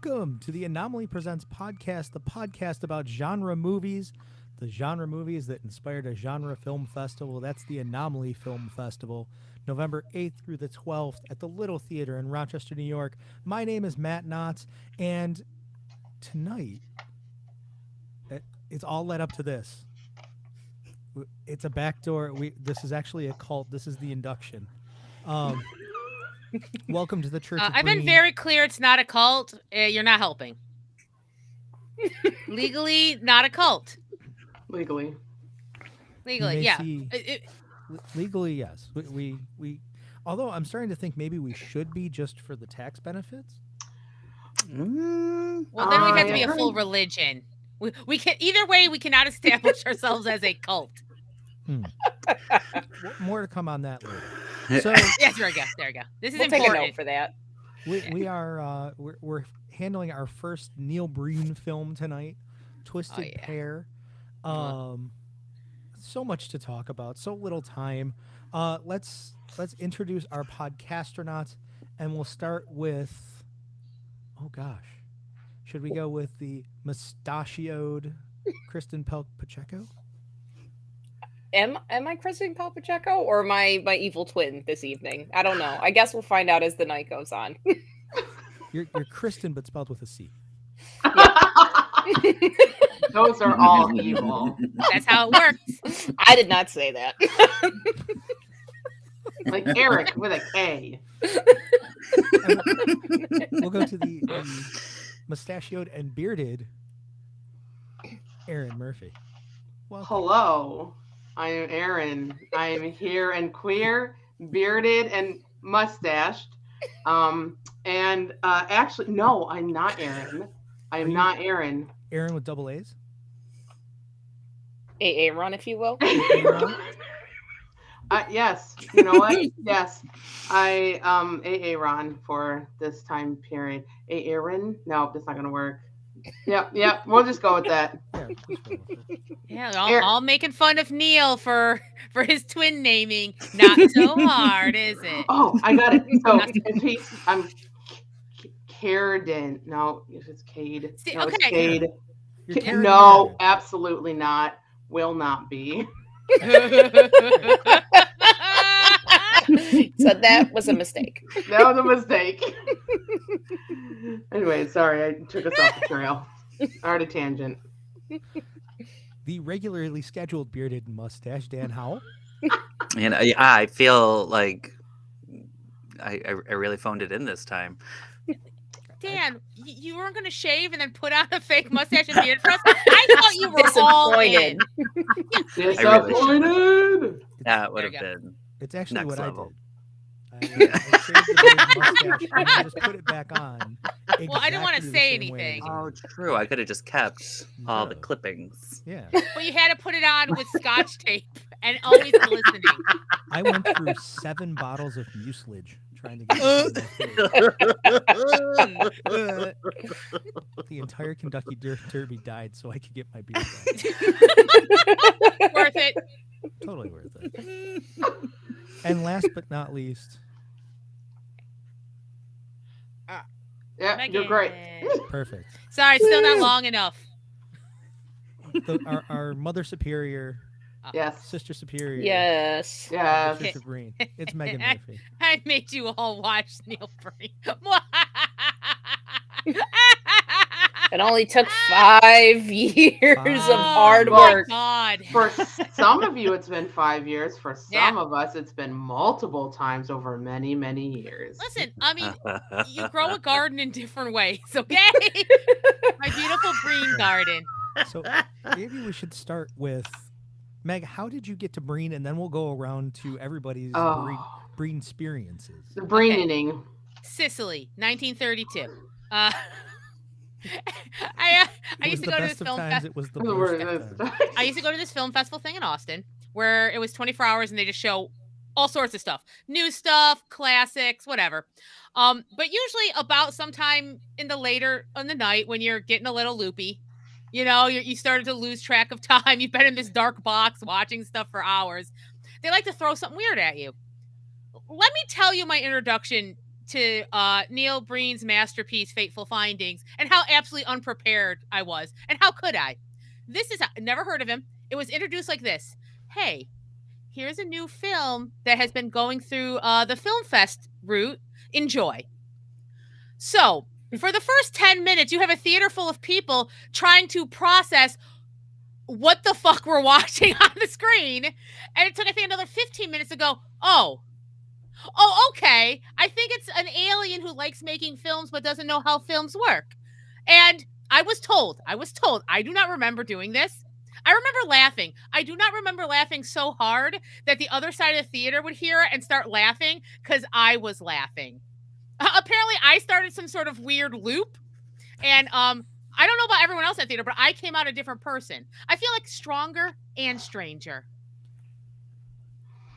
Welcome to the Anomaly Presents podcast, the podcast about genre movies, the genre movies that inspired a genre film festival. That's the Anomaly Film Festival, November 8th through the 12th at the Little Theater in Rochester, New York. My name is Matt Knotts, and tonight, it's all led up to this. It's a backdoor. This is actually a cult. This is the induction. Welcome to the Church of I've been Breen. very clear it's not a cult. You're not helping. Legally, not a cult. Legally, yeah. Legally, yes. We. Although I'm starting to think maybe we should be just for the tax benefits. Well, then we'd have to be a full religion. We can either way. We cannot establish ourselves as a cult. More to come on that later. So yes, there we go. There we go. This is we'll important. Take a note for that. We are we're handling our first Neil Breen film tonight, Twisted Pair. So much to talk about, so little time. Let's introduce our podcastronauts, and we'll start with. Oh gosh, should we go with the mustachioed Kristen Pacheco? Am I Kristen Pacheco or my evil twin this evening? I don't know. I guess we'll find out as the night goes on. You're Kristen, but spelled with a C. those are all evil. That's how it works. I did not say that. Like Eric with a K. We'll go to the mustachioed and bearded Aaron Murphy. Welcome. Hello, I am Aaron. I am here and queer, bearded and mustached. Actually, no, I'm not Aaron. I am not Aaron. Aaron with double A's? AA run, if you will. Yes. You know what? Yes. I AA Ron for this time period. Aaron? No, that's not gonna work. Yep. We'll just go with that. Yeah, all making fun of Neil for his twin naming. Not so hard, is it? Oh, I got it. So I'm Carden. No, it's Cade. See, no, okay. It's Cade. Karen No, Karen. absolutely not. Will not be. So that was a mistake. That was a mistake. Anyway, sorry, I took us off the trail. Art a tangent. The regularly scheduled bearded mustache, Dan Howell. And I feel like I really phoned it in this time. Dan, you weren't going to shave and then put on a fake mustache and beard for us? I thought you were all in. Disappointed. That would There have you go. been. It's actually Next what level. I did. I shaved the beard mustache and I just put it back on. Well, I didn't want to exactly the say same way anything. as Oh, Aaron. true. I could have just kept all the Yeah. clippings. Yeah. But you had to put it on with Scotch tape and always listening. I went through 7 bottles of mucilage trying to get it. The entire Kentucky Derby died so I could get my beard back. Worth it. Totally worth it. And last but not least, Yeah, you're great. Megan. perfect. Sorry, it's still not long enough. Our mother superior, Yes. sister superior, Yes. Yes. Church of Breen. It's Megan Murphy. I made you all watch Neil Breen. It only took 5 years of hard Oh my work. God. For some of you, it's been 5 years. For some Yeah. of us, it's been multiple times over many, many years. Listen, I mean, you grow a garden in different ways, okay? My beautiful green garden. So maybe we should start with Meg. How did you get to Breen, and then we'll go around to everybody's Breen experiences. The brain Okay. eating. Sicily, 1932. I It used was to the go to best this of film times. festival. It was the The worst word of is- times. I used to go to this film festival thing in Austin where it was 24 hours and they just show all sorts of stuff, new stuff, classics, whatever. But usually about sometime in the night when you're getting a little loopy, you know, you started to lose track of time. You've been in this dark box watching stuff for hours. They like to throw something weird at you. Let me tell you my introduction to Neil Breen's masterpiece, Fateful Findings, and how absolutely unprepared I was. And how could I? This is, never heard of him. It was introduced like this. Hey, here's a new film that has been going through the film fest route. Enjoy. So, for the first 10 minutes, you have a theater full of people trying to process what the fuck we're watching on the screen. And it took, I think, another 15 minutes to go, oh, okay. I think it's an alien who likes making films but doesn't know how films work. And I was told, I do not remember doing this. I remember laughing. I do not remember laughing so hard that the other side of the theater would hear it and start laughing because I was laughing. Apparently, I started some sort of weird loop. And I don't know about everyone else at theater, but I came out a different person. I feel like stronger and stranger.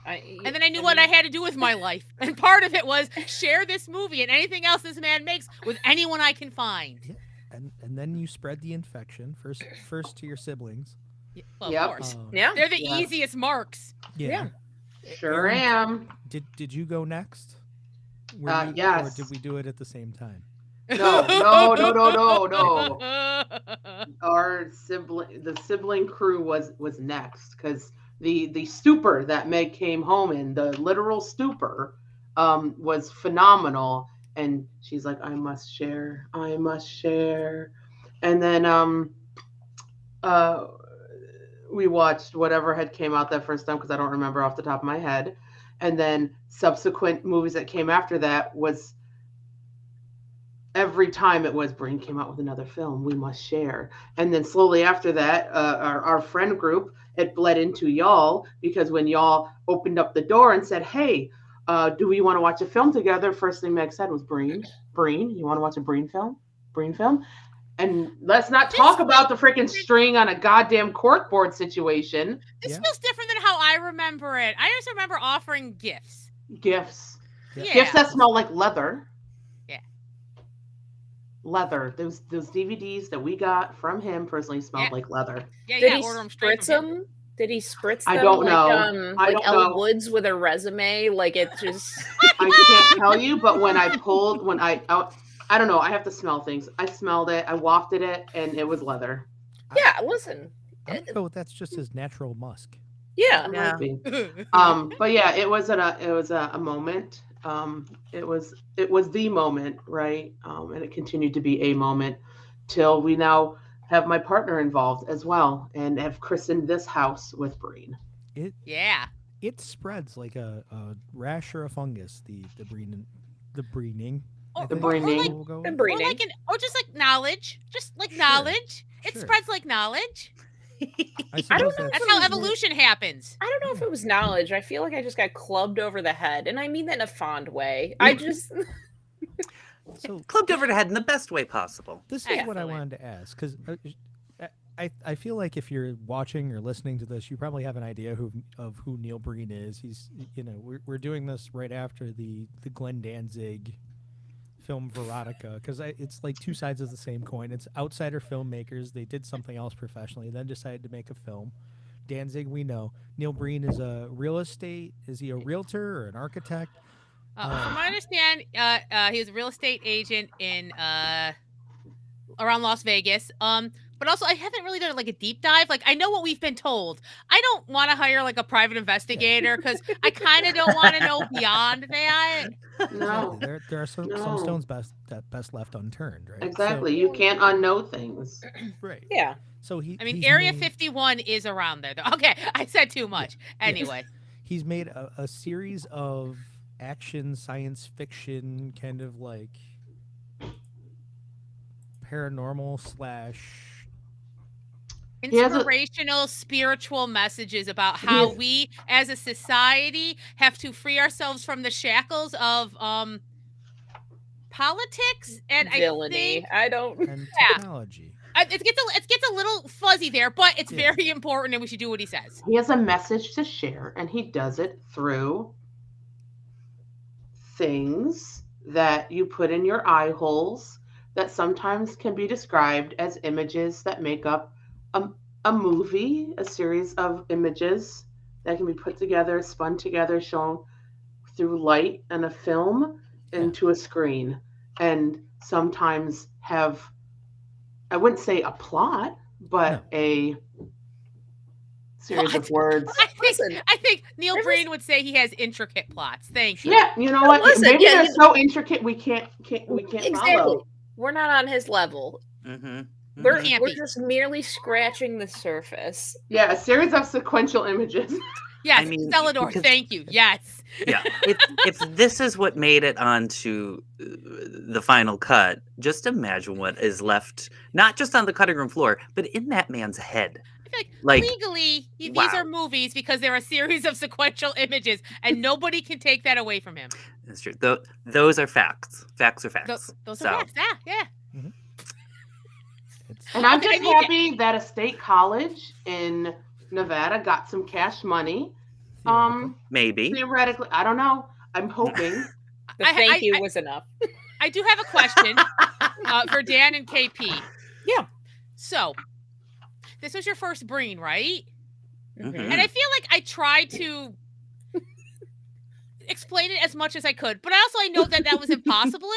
And then I knew what I had to do with my life. And part of it was share this movie and anything else this man makes with anyone I can find. Yeah. And then you spread the infection first to your siblings. Yeah, well, Yep. of course. Yeah. They're the Yeah. easiest marks. Yeah. Sure Aaron, am. Did you go next? Yes. Or did we do it at the same time? No. Our the sibling crew was next because the stupor that Meg came home in, the literal stupor, was phenomenal. And she's like, I must share, and then we watched whatever had came out that first time because I don't remember off the top of my head, and then subsequent movies that came after that was. Every time it was Breen came out with another film, we must share. And then slowly after that, our friend group, it bled into y'all because when y'all opened up the door and said, hey, do we want to watch a film together? First thing Meg said was Breen, you want to watch a Breen film? And let's not talk about the freaking string on a goddamn corkboard situation. This feels different than how I remember it. I just remember offering gifts. Gifts Yeah. that smell like leather. Yeah. Leather. Those DVDs that we got from him personally smelled like leather. Yeah, Did he order them straight spritz from him. them? Did he spritz them? I don't like, know. I like don't Elle know. Woods with a resume? Like it just. I can't tell you, but when I don't know. I have to smell things. I smelled it. I wafted it, and it was leather. Yeah, listen. I'm gonna go with that's just his natural musk. Yeah. It Yeah. might be. But yeah, it was a moment. It was the moment, right? And it continued to be a moment till we now have my partner involved as well, and have christened this house with Breen. Yeah. It spreads like a rash or a fungus. The breening. I Or- think or like we'll go the with. breening. Or just like knowledge. Just like Sure. knowledge. It Sure. spreads like knowledge. I I don't suppose know if That's it how was- evolution happens. I don't know if it was knowledge. I feel like I just got clubbed over the head, and I mean that in a fond way. I just. So Clubbed over the head in the best way possible. this is what I Excellent. wanted to ask because I feel like if you're watching or listening to this, you probably have an idea of who Neil Breen is. He's we're doing this right after the Glenn Danzig film Veronica because it's like two sides of the same coin. It's outsider filmmakers. They did something else professionally, then decided to make a film. Danzig, we know. Neil Breen is a real estate. Is he a realtor or an architect? From my understanding, he was a real estate agent in around Las Vegas. But also I haven't really done like a deep dive. Like I know what we've been told. I don't want to hire like a private investigator because I kind of don't want to know beyond that. No, There are some No. stones best left unturned, right? So- exactly. You can't unknow things. right. Yeah. So I mean, he's Area made- 51 is around there, though. Okay, I said too much. Anyway, He's made a series of action science fiction kind of like paranormal He has a- inspirational, spiritual messages about how Yes. we, as a society, have to free ourselves from the shackles of politics and Villainy. I don't. and Yeah. technology. It gets a little fuzzy there, but it's Yeah. very important, and we should do what he says. He has a message to share, and he does it through things that you put in your eye holes that sometimes can be described as images that make up a movie, a series of images that can be put together, spun together, shown through light and a film. into a screen and sometimes have, I wouldn't say a plot, but a series of words. Listen, I think Neil there was- Breen would say he has intricate plots. Thank you. Yeah, you know what? Listen, Maybe yeah, they're so intricate we can't exactly. follow. We're not on his level. Mm-hmm. We're Can't we're be. just merely scratching the surface. Yeah, a series of sequential images. Yes, I mean, Celador, because- thank you. Yes. Yeah, if this is what made it onto the final cut, just imagine what is left, not just on the cutting room floor, but in that man's head. I feel Like, legally, these wow. are movies because they're a series of sequential images, and nobody can take that away from him. That's true. Those are facts. Facts are facts. Those So, are facts. Yeah. And I'm Okay, just I need happy that a state college in Nevada got some cash money. maybe. Theoretically, I don't know. I'm hoping. The thank you was enough. I do have a question for Dan and KP. Yeah. So, this was your first Breen, right? Mhm. And I feel like I tried to explain it as much as I could, but I know that was impossible.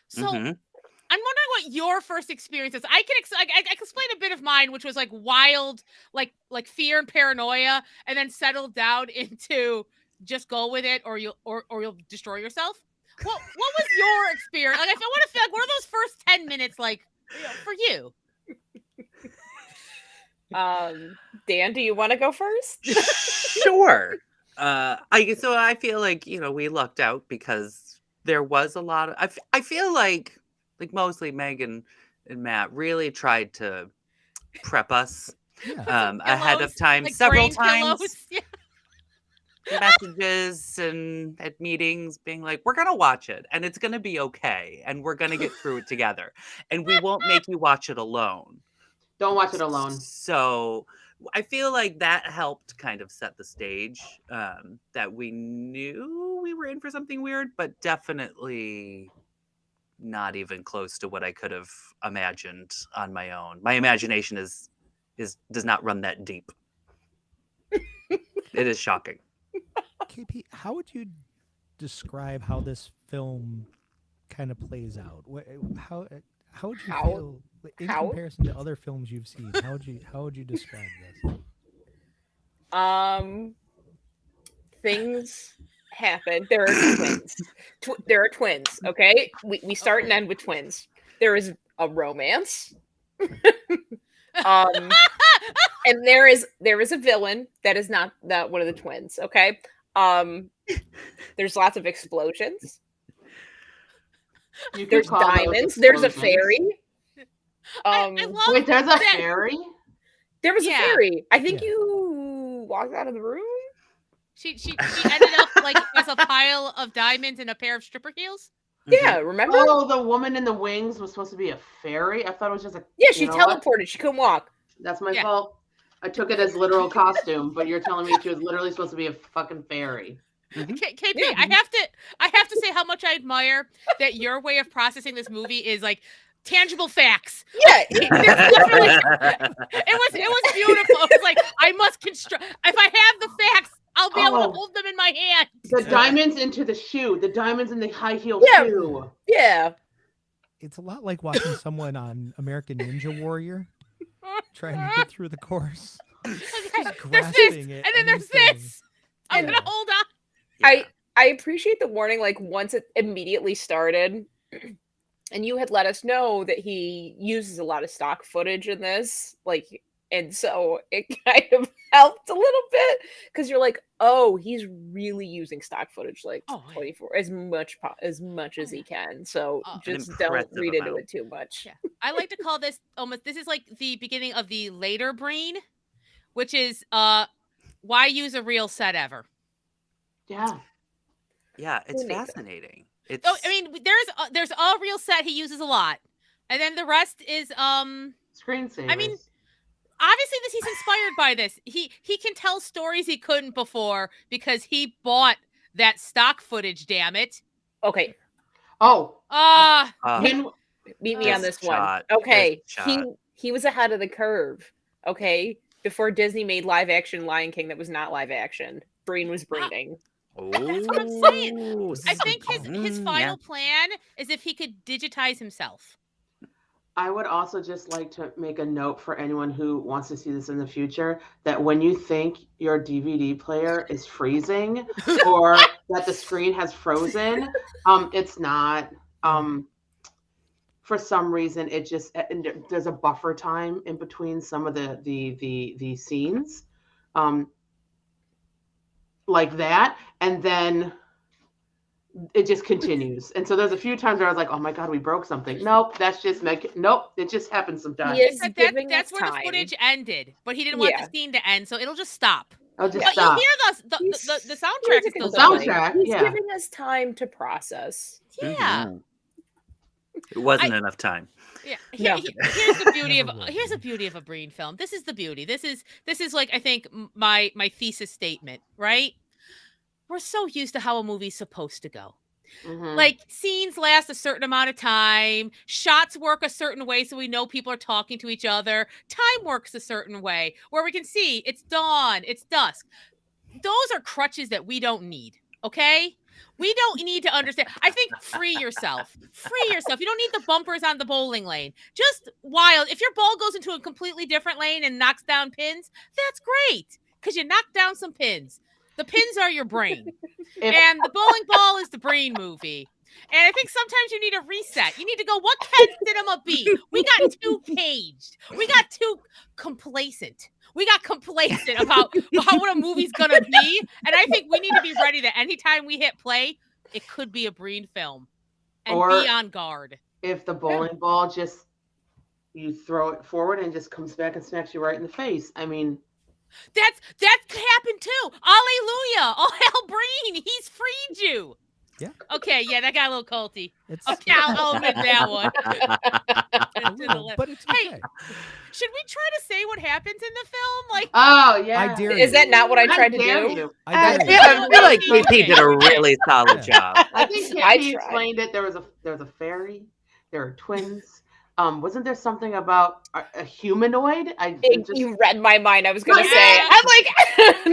So, Mhm. I'm wondering what your first experience is. I can explain a bit of mine, which was like wild, like fear and paranoia, and then settled down into just go with it, or you'll destroy yourself. What was your experience? Like, I want to feel like what are those first 10 minutes like for you? Dan, do you want to go first? Sure. I feel like we lucked out because there was a lot of I feel like mostly Megan and Matt really tried to prep us ahead of time like several brain times. pillows. Yeah. Messages and at meetings being like, we're gonna watch it and it's gonna be okay and we're gonna get through it together and we won't make you watch it alone. Don't watch it alone. So I feel like that helped kind of set the stage, that we knew we were in for something weird, but definitely not even close to what I could have imagined on my own. My imagination does not run that deep. It is shocking. KP, how would you describe how this film kind of plays out? How would you feel in comparison to other films you've seen? How would you describe this? Things happen. There are twins. There are twins. Okay, we start and end with twins. There is a romance. And there is a villain that is not one of the twins. Okay. There's lots of explosions. There's diamonds. There's a fairy. I love Wait, there's a that. fairy? There was a fairy. I think Yeah. you walked out of the room. She ended up like as a pile of diamonds and a pair of stripper heels. Yeah, remember? Oh, the woman in the wings was supposed to be a fairy? I thought it was just a... Yeah, she you know what? teleported. She couldn't walk. That's my Yeah. fault. I took it as literal costume, but you're telling me she was literally supposed to be a fucking fairy. KP, Yeah. I have to say how much I admire that your way of processing this movie is like tangible facts. Yeah, It was beautiful. It was like I must construct. If I have the facts, I'll be able to hold them in my hand. The diamonds into the shoe. The diamonds in the high heel Yeah. shoe. yeah. It's a lot like watching someone on American Ninja Warrior trying to get through the course. There's grasping this, at and then there's anything. this. I'm Yeah. gonna hold on. I appreciate the warning. Like once it immediately started, and you had let us know that he uses a lot of stock footage in this, like, and so it kind of helped a little bit because you're like, oh, he's really using stock footage, like 24 as much as he can. So just don't impressive read into amount. it too much. Yeah. I like to call this almost. This is like the beginning of the later Breen, which is why use a real set ever? Yeah. Yeah, it's Who needs it? fascinating. It's Oh, I mean, there's a real set he uses a lot, and then the rest is Screensavers. I mean, obviously he's inspired by this. He can tell stories he couldn't before because he bought that stock footage. Damn it! Okay, Oh. meet me on this shot. one. Okay, There's a shot. he was ahead of the curve. Okay, before Disney made live action Lion King that was not live action, Breen was breeding. Oh, That's what I'm saying. This I is think his yeah. final plan is if he could digitize himself. I would also just like to make a note for anyone who wants to see this in the future that when you think your DVD player is freezing or that the screen has frozen, it's not. Um, for some reason, it just and there's a buffer time in between some of the scenes, um, like that, and then it just continues. And so there's a few times where I was like, "Oh my god, we broke something." Nope, that's just nope, it just happens sometimes. He is That giving that's us where the time. footage ended, but he didn't want the Yeah. scene to end, so it'll just stop. I'll just But you'll stop. hear the He's soundtrack is music still is The going. soundtrack, He's yeah. giving us time to process. Yeah. Mhm. It wasn't enough time. Yeah. No. Here's the beauty of Never will here's the be. beauty of a Breen film. This is the beauty. This is like I think my thesis statement, right? We're so used to how a movie's supposed to go. Mhm. Like scenes last a certain amount of time, shots work a certain way so we know people are talking to each other, time works a certain way where we can see it's dawn, it's dusk. Those are crutches that we don't need, okay? We don't need to understand. I think free yourself. Free yourself. You don't need the bumpers on the bowling lane. Just wild. If your ball goes into a completely different lane and knocks down pins, that's great because you knocked down some pins. The pins are your brain. If And the bowling ball is the Breen movie. And I think sometimes you need a reset. You need to go, what can cinema be? We got too caged. We got too complacent. We got complacent about what a movie's gonna be. And I think we need to be ready that anytime we hit play, it could be a Breen film. And Or- be on guard. if the bowling ball just you throw it forward and just comes back and smacks you right in the face. I mean, That happened too. Alleluia. Oh hell Breen. He's freed you. Yeah. Okay, yeah, that got a little culty. It's Okay, I'll admit that one. a To the little, left. but it's Hey, okay. Should we try to say what happens in the film? Like, oh yeah, I dare Is you. that not what I I tried to dare do? you. I dare you. I feel like KP Okay. did a really solid Yeah. job. I think I he tried. explained it. There was a fairy. There are twins. Wasn't there something about a humanoid? You read my mind. I was gonna Yeah. say. I'm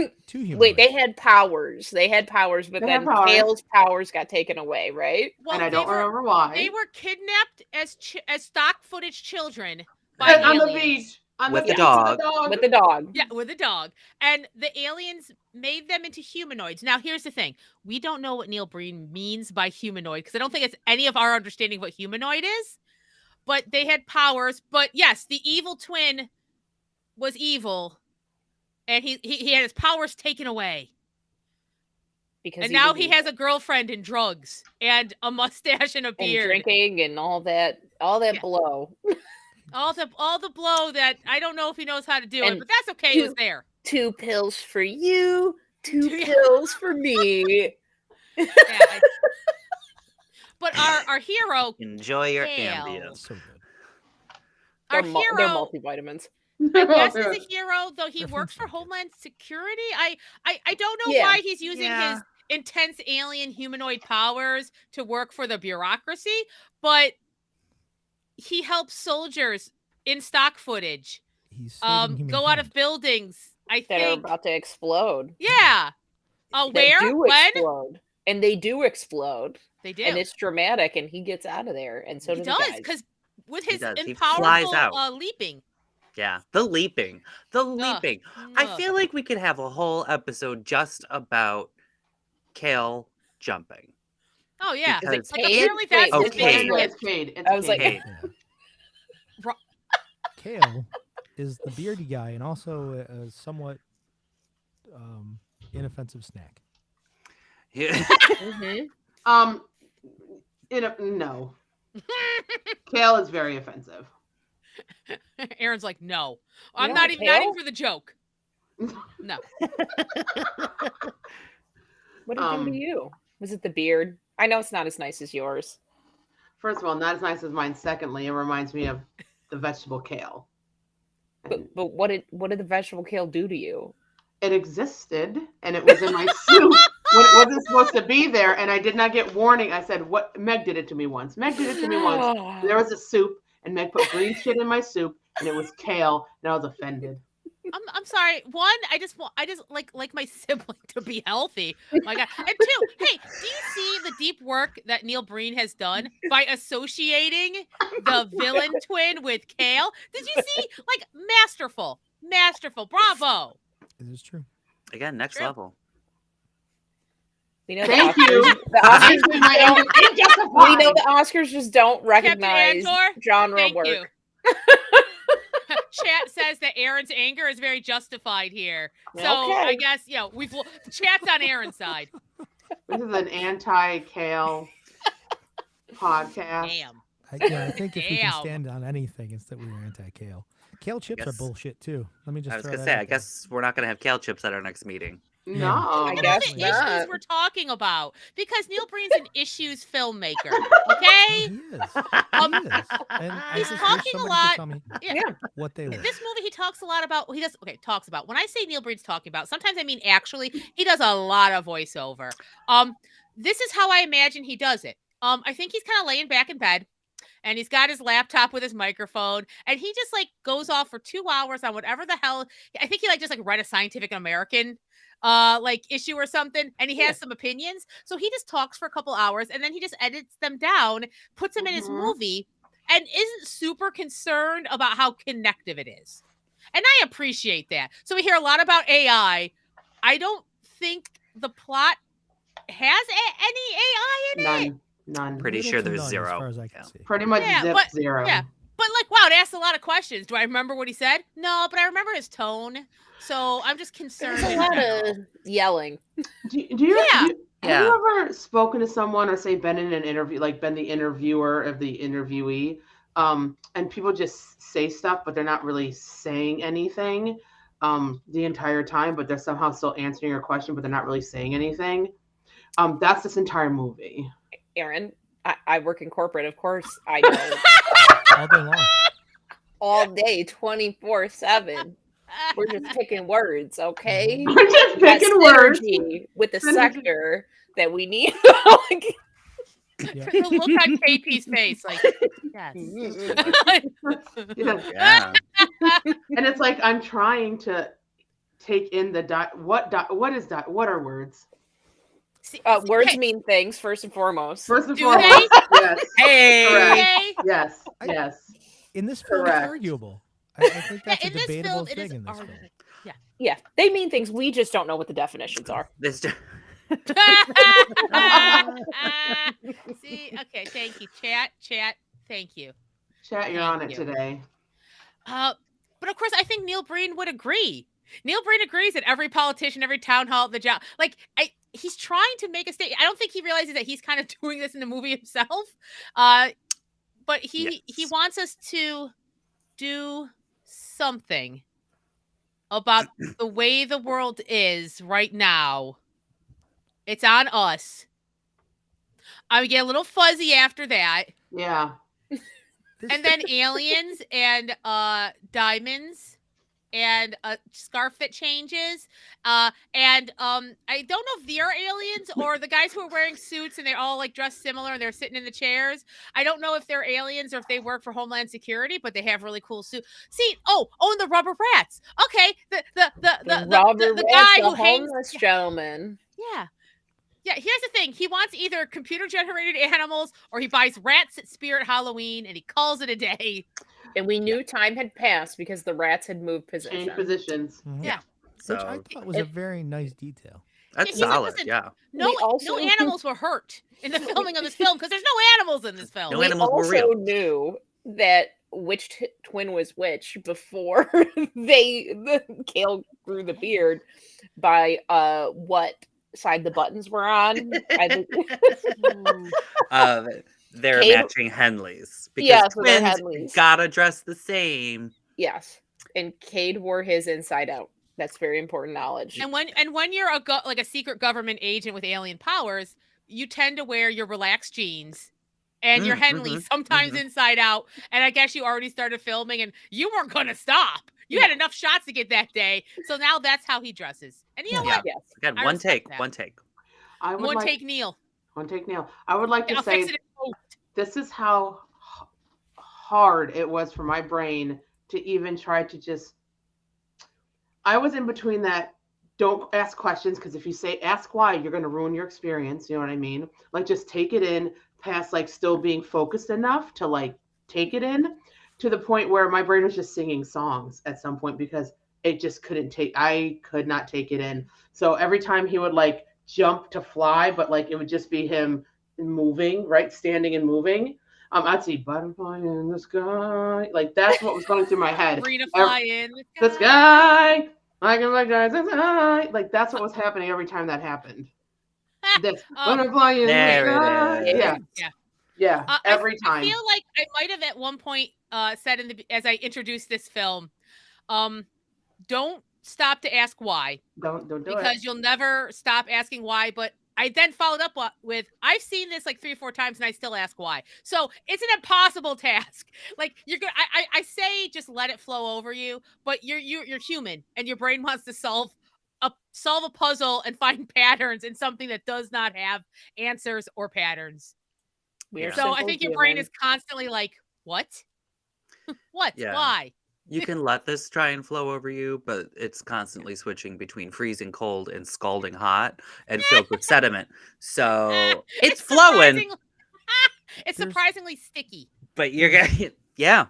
like, Two humans. wait, they had powers. They had powers, but They then had powers. Kale's powers got taken away, right? well, and I they don't were remember why. they were kidnapped as stock footage children by on the aliens. beach. On With the the beach dog. With the dog. Yeah, with a dog. And the aliens made them into humanoids. Now, here's the thing. We don't know what Neil Breen means by humanoid because I don't think it's any of our understanding of what humanoid is. But they had powers. But yes, the evil twin was evil. And he had his powers taken away. Because And now he has a girlfriend and drugs and a mustache and a and beard. drinking and all that Yeah. blow. All the blow that I don't know if he knows how to do it, And but that's okay. It was there. 2 pills for you, 2 Yeah. pills for me. Yeah, but our hero, Enjoy your Kale. ambience. So good. our They're hero, multivitamins. I guess is a hero, though he They're works for food stamps, Homeland Security. I don't know Yeah. why he's using Yeah. his intense alien humanoid powers to work for the bureaucracy, but he helps soldiers in stock footage He's saving humankind. go out of buildings. I That are think. about to explode. Yeah. That Where? do When? explode. And they do explode. They do. And it's dramatic, and he gets out of there, and so he do does the guys. because with He his does. He flies powerful out. leaping. Yeah, the leaping. I Ugh. feel like we could have a whole episode just about Kale jumping. Oh yeah. Because- Is it Like Cade? apparently that's Oh, his Cade. big No, lift. it's Cade. It's I was like- Cade. Hey, Kale is the beardy guy and also a somewhat inoffensive snack. Mhm. No. Kale is very offensive. Aaron's like, no. I'm don't not like even not even kale? for the joke. No. What did he do to you? Was it the beard? I know it's not as nice as yours. First of all, not as nice as mine. Secondly, it reminds me of the vegetable kale. And But what did the vegetable kale do to you? it existed, and it was in my soup when it wasn't supposed to be there, and I did not get warning. I said, "What?" Meg did it to me once. Meg did it to me once. There was a soup, and Meg put green shit in my soup, and it was kale, and I was offended. I'm sorry. One, I just like my sibling to be healthy. My God. And two, hey, do you see the deep work that Neil Breen has done by associating the villain twin with Kale? Did you see? Like masterful, masterful. Bravo. It is true. Again, next True. level. We know Thank the Oscars, you. the Oscars just don't, we know Unjustified. the Oscars just don't recognize Andor, genre Thank work. you. Chat says that Aaron's anger is very justified here. So I Okay. guess chat's on Aaron's side. This is an anti-Kale podcast. Damn. I think if we can Damn. stand on anything, it's that we were anti-kale. Kale chips are Guess- bullshit too. Let me just. I was throw gonna that say, out I there. guess we're not gonna have kale chips at our next meeting. No. I Look at guess all the not. issues we're talking about because Neil Breen's an issues filmmaker. Okay, He is. Um, He is. And I he's just wish talking a somebody lot. could tell me Yeah. what they were. This movie he talks a lot about. Talks about. When I say Neil Breen's talking about, sometimes I mean actually he does a lot of voiceover. This is how I imagine he does it. I think he's kind of laying back in bed. And he's got his laptop with his microphone, and he just like goes off for 2 hours on whatever the hell. I think he just like read a Scientific American like issue or something, and he has some opinions. So he just talks for a couple hours, and then he just edits them down, puts them in his movie, and isn't super concerned about how connective it is. And I appreciate that. So we hear a lot about AI. I don't think the plot has any AI in it. None. Pretty Little sure to there's none, zero. as far as I can Yeah. see. Pretty much Yeah, zip but- zero. yeah. But like, wow, it asks a lot of questions. Do I remember what he said? No, but I remember his tone. So I'm just concerned. There's a in lot general. of yelling. Do you, Yeah. have you ever spoken to someone or say been in an interview, like been the interviewer of the interviewee, and people just say stuff, but they're not really saying anything the entire time, but they're somehow still answering your question, but they're not really saying anything. That's this entire movie. Aaron, I work in corporate, of course. I know All day long. all day, 24/7. We're just picking words, okay? We're just That picking words. synergy with the Synergy. sector that we need. Like, Yeah. The look on KP's face, like, yes. Yeah. Yeah. And it's like I'm trying to take in the what are words? words Okay, mean things first and foremost. First and Do foremost, yes, Hey. Correct. okay. yes, I- yes. In this film, it's Correct. arguable. I think that's a in this debatable film, it is thing in this film. arguable. Yeah, they mean things. We just don't know what the definitions are. This See, okay, thank you, chat, thank you. Chat, you're on it Thank you. today. But of course, I think Neil Breen would agree. Neil Breen agrees that every politician, every town hall, the job, like he's trying to make a statement. I don't think he realizes that he's kind of doing this in the movie himself. But he Yes. wants us to do something about the way the world is right now. It's on us. I would get a little fuzzy after that. Yeah. And then aliens and diamonds and scarf that changes. And I don't know if they're aliens or the guys who are wearing suits and they're all like dressed similar and they're sitting in the chairs. I don't know if they're aliens or if they work for Homeland Security, but they have really cool suits. See, and the rubber rats. Okay, the guy who hangs. homeless gentleman. Yeah. Yeah, here's the thing. He wants either computer-generated animals or he buys rats at Spirit Halloween and he calls it a day. And we knew time had passed because the rats had moved position. Change positions. Mhm. Yeah. So Which I thought was a very nice detail. that's he's like, solid. listen, Yeah. No, We also- no animals were hurt in the filming of this film because there's no animals in this film. No We animals were also real. knew that which twin was which before Kale grew the beard by what side the buttons were on. I think They're Kate- matching Henleys because Yeah, so they're twins Henleys. gotta dress the same. yes, and Cade wore his inside out. That's very important knowledge. And when you're like a secret government agent with alien powers, you tend to wear your relaxed jeans and your Henley sometimes inside out. And I guess you already started filming and you weren't going to stop. You had enough shots to get that day. So now that's how he dresses. And you know Yeah. what? Yes. Again, I one respect take, that. one take. I would One like take Neil. one take Neil. I would like to I'll say fix it in post. this is how hard it was for my brain to even try to just I was in between that. Don't ask questions because if you say ask why, you're going to ruin your experience. You know what I mean? Like just take it in past like still being focused enough to like take it in to the point where my brain was just singing songs at some point because it just couldn't take. I could not take it in. So every time he would like jump to fly, but like it would just be him moving, right, standing and moving. I'd see butterfly in the sky. Like that's what was going through my head. Brina fly in the The sky. sky. I can like the sky. Like that's what was happening every time that happened. This butterfly in the There sky. it is. Yeah, Yeah. yeah. Every I time. feel like I might have at one point said as I introduced this film, don't stop to ask why, Don't do because it. you'll never stop asking why. But I then followed up with, I've seen this like 3 or 4 times and I still ask why. So it's an impossible task. Like you're gonna, I say just let it flow over you, but you're human and your brain wants to solve a puzzle and find patterns in something that does not have answers or patterns. We are Yeah. So I simple think your brain humans. is constantly like, what? What? Yeah. Why? You can let this try and flow over you, but it's constantly switching between freezing cold and scalding hot and filled with sediment. So it's flowing, surprisingly, it's There's- surprisingly sticky. but you're gonna, yeah.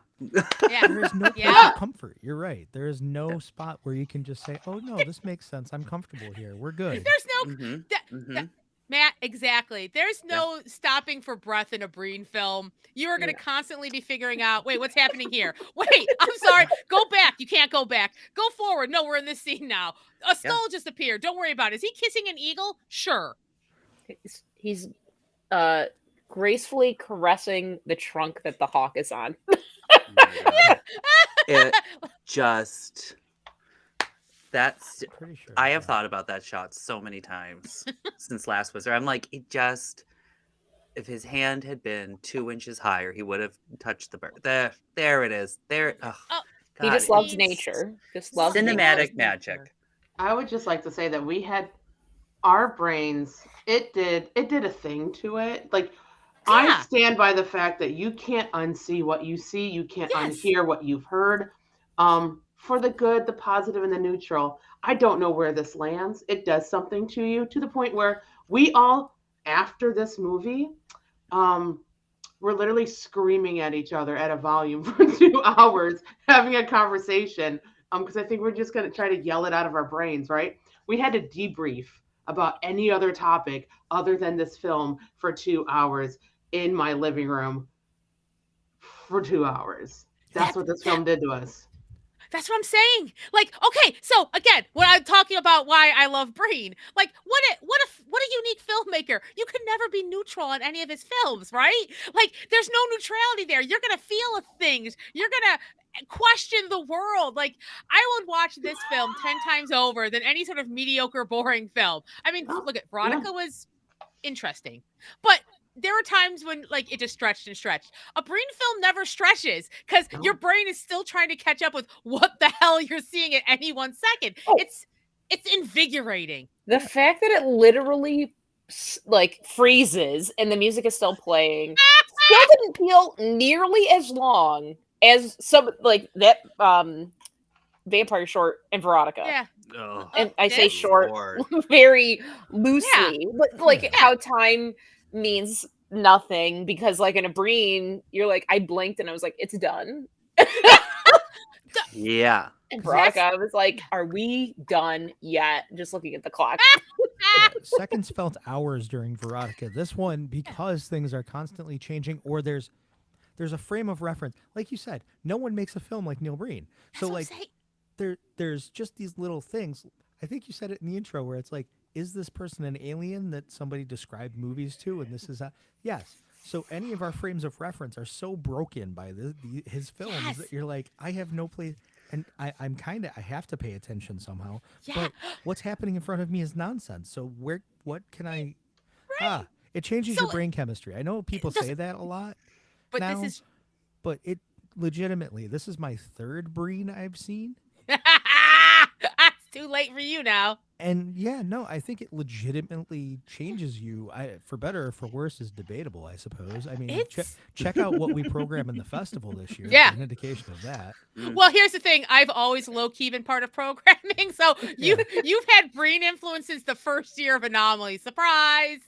Yeah. There is no place Yeah. of comfort. You're right. There is no spot where you can just say, "Oh no, this makes sense. I'm comfortable here. We're good." There's no Mhm, that- mhm. Matt, exactly. There's Yeah. no stopping for breath in a Breen film. You are going to constantly be figuring out, wait, what's happening here? Wait, I'm sorry. Go back. You can't go back. Go forward. No, we're in this scene now. A skull just appeared. Don't worry about it. Is he kissing an eagle? Sure. He's gracefully caressing the trunk that the hawk is on. Oh my God. It just, that's, Pretty sure. I have yeah. thought about that shot so many times since last Wizard. I'm like, it just, if his hand had been 2 inches higher, he would have touched the bird. There it is. There. Oh, Oh, He God, just it- loves He's nature. Just loves nature. cinematic magic. I would just like to say that we had our brains. It did a thing to it. Like I Yeah. stand by the fact that you can't unsee what you see. You can't Yes. unhear what you've heard. For the good, the positive, and the neutral. I don't know where this lands. It does something to you to the point where we all, after this movie, we're literally screaming at each other at a volume for 2 hours, having a conversation. Because I think we're just going to try to yell it out of our brains, right? We had to debrief about any other topic other than this film for 2 hours in my living room for 2 hours. That's what this film did to us. That's what I'm saying. Like, okay, so again, when I'm talking about why I love Breen, like, what a unique filmmaker. You could never be neutral on any of his films, right? Like, there's no neutrality there. You're gonna feel things. You're gonna question the world. Like, I would watch this film 10 times over than any sort of mediocre, boring film. I mean, look at Veronica was interesting, but there were times when like it just stretched and stretched. A Breen film never stretches because your brain is still trying to catch up with what the hell you're seeing at any 1 second. Oh. It's invigorating. The fact that it literally like freezes and the music is still playing still didn't feel nearly as long as some like that vampire short in Veronica. Yeah. Oh, And I say this? short Lord. very loosely, but like Yeah. how time means nothing because like in a Breen, you're like, I blinked and I was like, it's done. Yeah. And Veronica, I was like, are we done yet? Just looking at the clock. Yeah, seconds felt hours during Veronica. This one, because things are constantly changing, or there's a frame of reference. Like you said, no one makes a film like Neil Breen. That's So what I'm like saying. there's just these little things. I think you said it in the intro where it's like, is this person an alien that somebody described movies to? And this is yes. So any of our frames of reference are so broken by his films Yes. that you're like, I have no place. And I have to pay attention somehow. Yeah. But what's happening in front of me is nonsense. So what can I? It changes So- your brain chemistry. I know people Does- say that a lot. But now, this is But it legitimately, this is my third Breen I've seen. that's Too late for you now. And yeah, no, I think it legitimately changes you. For better or for worse is debatable, I suppose. I mean, It's check out what we program in the festival this year Yeah. for an indication of that. Well, here's the thing. I've always low-key been part of programming, so you've had Breen influence since the first year of Anomaly. Surprise!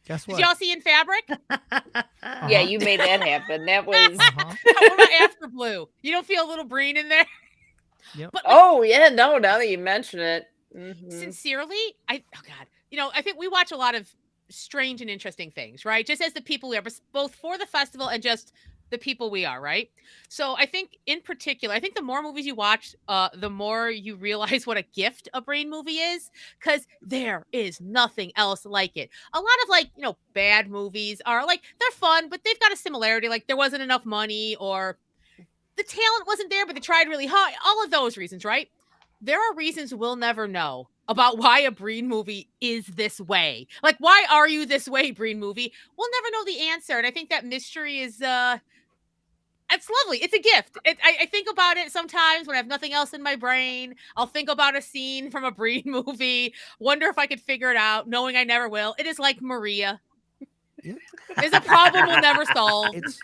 Guess Did what? y'all see In Fabric? Yeah, you made that happen. That was. Uh-huh. What about After Blue? You don't feel a little Breen in there? Yep. But Oh yeah, no. Now that you mention it, sincerely, oh god, I think we watch a lot of strange and interesting things, right? Just as the people we are, both for the festival and just the people we are, right? So I think in particular, I think the more movies you watch, the more you realize what a gift a Brain movie is, because there is nothing else like it. A lot of bad movies are they're fun, but they've got a similarity, like there wasn't enough money or the talent wasn't there, but they tried really hard. All of those reasons, right? There are reasons we'll never know about why a Breen movie is this way. Like, why are you this way, Breen movie? We'll never know the answer. And I think that mystery is it's lovely. It's a gift. I think about it sometimes when I have nothing else in my brain. I'll think about a scene from a Breen movie, wonder if I could figure it out, knowing I never will. It is like Maria. Yeah. It's a problem we'll never solve. It's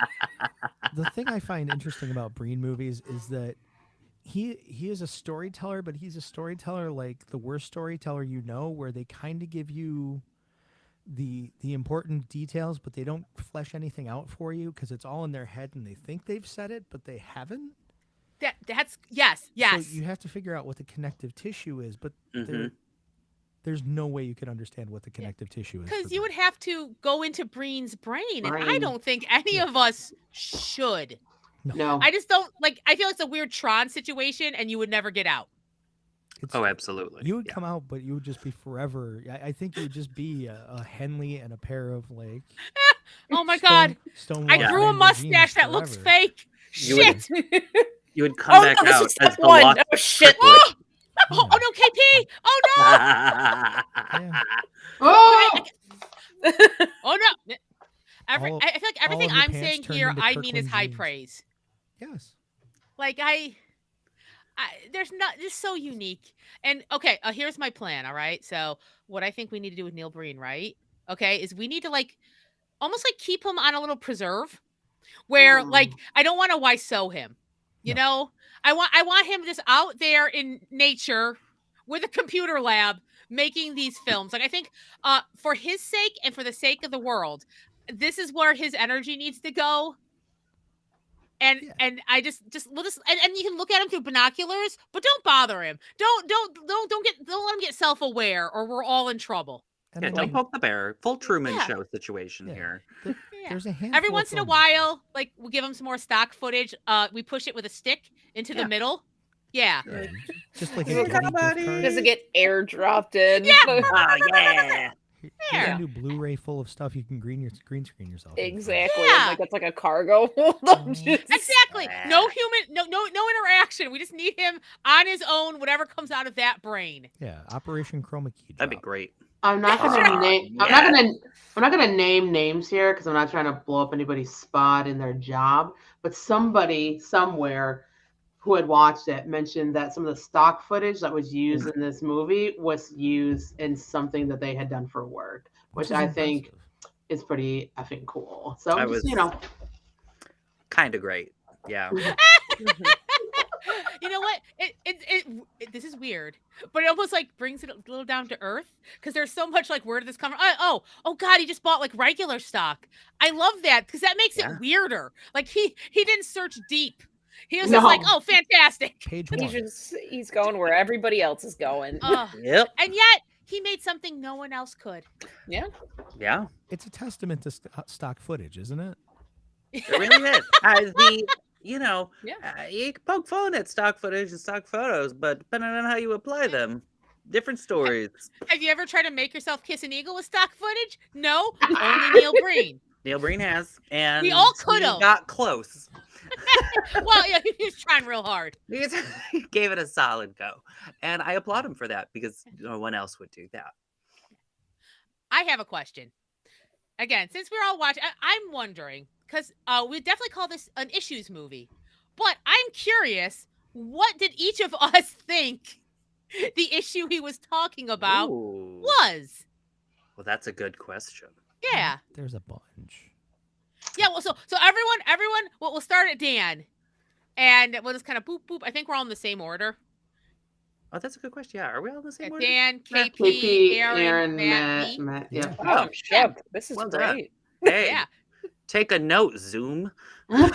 the thing I find interesting about Breen movies is that he is a storyteller, but he's a storyteller like the worst storyteller you know, where they kind of give you the important details, but they don't flesh anything out for you because it's all in their head and they think they've said it, but they haven't. That's yes. So you have to figure out what the connective tissue is, but there's no way you could understand what the connective tissue is. Because you would have to go into Breen's brain, and I Brain. don't think any of us should. No. I just don't I feel it's a weird Tron situation, and you would never get out. Oh, absolutely. You would come out, but you would just be forever. I think you would just be a Henley and a pair of Oh my god! Stone I grew a mustache that looks fake. You would- Shit! You would come back this out is as step the one. lost Oh shit! Oh, no, KP! Oh no! Yeah. Oh! Oh no! I feel like all everything of your I'm pants saying turned here, into I mean, is Kirkland high jeans. praise. Yes. Like there's not just so unique. And okay, here's my plan. All right. So what I think we need to do with Neil Breen, right? Okay, is we need to almost keep him on a little preserve, where I don't want to why so him. You know, I want him just out there in nature with a computer lab making these films. Like I think for his sake and for the sake of the world, this is where his energy needs to go. And I just we'll just and you can look at him through binoculars, but don't bother him. Don't let him get self-aware, or we're all in trouble. And Yeah, I don't mean, poke the bear. Full Truman Yeah. Show situation here. th- Yeah. there's a handful Every of once in a filmmakers. while, we'll give him some more stock footage. We push it with a stick into the middle. Yeah. Yeah, just like a Does it Getty come- gift card. Does it get airdropped in? Yeah. Oh, yeah. Here's Yeah. a new Blu-ray full of stuff you can green screen yourself. with. Exactly. Yeah. Like it's like a cargo hold. Exactly. No human, no interaction. We just need him on his own, whatever comes out of that brain. Yeah, Operation Chroma Key. That'd be drop. great. I'm not gonna Ah, name. yeah. I'm not gonna name names here because I'm not trying to blow up anybody's spot in their job. But somebody somewhere who had watched it mentioned that some of the stock footage that was used in this movie was used in something that they had done for work, which is I think impressive. is pretty effing cool. So I just, was- you know, Kind of great. Yeah. You know what? This is weird, but it almost brings it a little down to earth because there's so much where did this come from? Oh God, he just bought regular stock. I love that because that makes Yeah. it weirder. He didn't search deep. He was No. just oh, fantastic. Page one. He's going where everybody else is going. Yep. And yet he made something no one else could. Yeah. It's a testament to stock footage, isn't it? It really is. You can poke fun at stock footage and stock photos, but depending on how you apply them, different stories. Have you ever tried to make yourself kiss an eagle with stock footage? No, only Neil Breen. Neil Breen has, and We all he could've. got close. Well, yeah, he was trying real hard. He gave it a solid go, and I applaud him for that because no one else would do that. I have a question. Again, since we're all watching, I'm wondering, because we definitely call this an issues movie, but I'm curious, what did each of us think the issue he was talking about Ooh. was. Well, that's a good question. Yeah. There's a bunch. Yeah, well, so everyone, we'll start at Dan, and we'll just kind of boop boop. I think we're all in the same order. Oh, that's a good question. Yeah, are we all in the same order? Dan, Nah. KP, KP, Aaron, Matt, me. Matt. Yeah. Oh, shit. This is Well done. great. Hey, Yeah. take a note, Zoom. Yeah,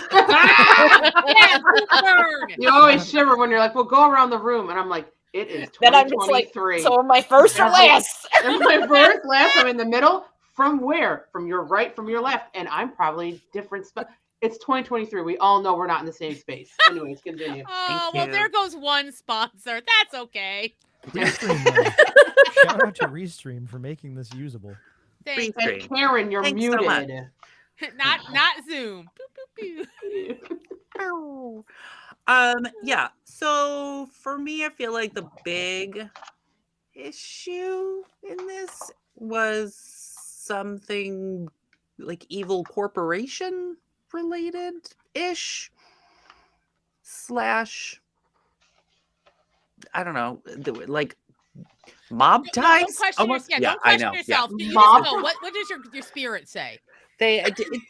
burn. You always shiver when you're like, "Well, go around the room," and I'm like, "It is Then I'm just like, 2023." so am I first or Every- last? Am I first, last? I'm in the middle. From where? From your right, from your left, and I'm probably different. It's 2023. We all know we're not in the same space. Anyways, continue. Oh, Thank well, there you. goes one sponsor. That's okay. Restream, though. Shout out to Restream for making this usable. Thanks. And Restream. Karen, you're Thanks so much. Not Zoom. Boop, boop, boop. Yeah. So for me, I feel like the big issue in this was something like evil corporation related ish / I don't know, like mob ties. Don't question almost. yeah, Yeah, don't I question know. yourself. Yeah. You Mob just go. What does your spirit say? They I got your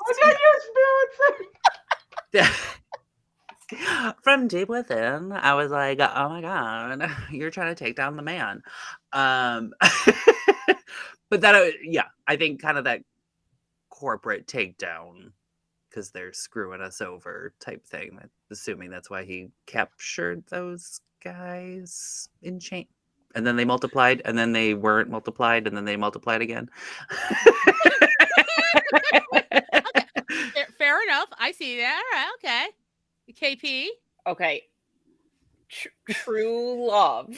spirit. from deep within, I was like, "Oh my god, you're trying to take down the man." But that, yeah, I think kind of that corporate takedown because they're screwing us over type thing. Assuming that's why he captured those guys in chain, and then they multiplied, and then they weren't multiplied, and then they multiplied again. Fair enough. I see that. All right. Okay. KP. Okay. True love.